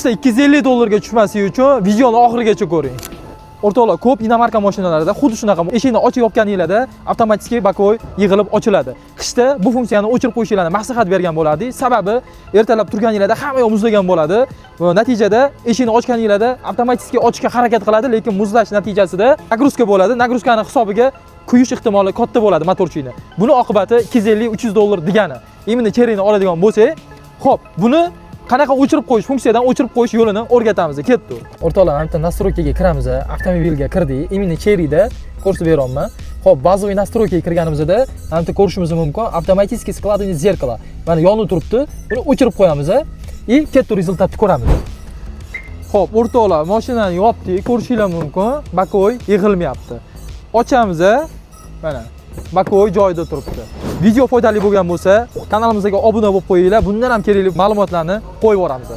qishda 250 dollarga tushmasligi uchun videoni oxirigacha ko'ring. O'rtoqlar, ko'p inomarka mashinalarida xuddi shunaqa eshikni ochib yopganingizda avtomatik bakoy yig'ilib ochiladi. Qishda bu funksiyani o'chirib qo'yishinglarni maslahat bergan bo'lardik. Sababi ertalab turganingizda hamma yoq muzlagan bo'ladi. Va natijada eshikni ochganingizda avtomatik ochishga harakat qiladi, lekin muzlash natijasida nagruzka bo'ladi. Nagruzkani hisobiga kuyish ehtimoli katta bo'ladi motorchini. Buni oqibati 250-300 dollar degani. Endi cherini oladigan bo'lsak, xo'p, buni qanaqa o'chirib qo'yish, funksiyadan o'chirib qo'yish yo'lini o'rgatamiz. Ketdi. O'rtoqlar, bitta nastroykaga kiramiz, avtomobilga kirdik. Endi cherida ko'rsatib beraman. Xo'p, bazoviy nastroykaga kirganimizda, hamda ko'rishimiz mumkin, avtomatik skladniy zerkalo. Mana yonib turibdi. Buni o'chirib qo'yamiz va katta rezultatni ko'ramiz. Xo'p, o'rtoqlar, mashinani yopdik, ko'rishinglar mumkin. Bakoy yig'ilmayapti. Ochamiz, mana bakoy joyida turibdi. Video foydali bo'lgan bo'lsa, kanalimizga obuna bo'lib qo'yinglar. Bundan ham kerakli ma'lumotlarni qo'yib boramiz.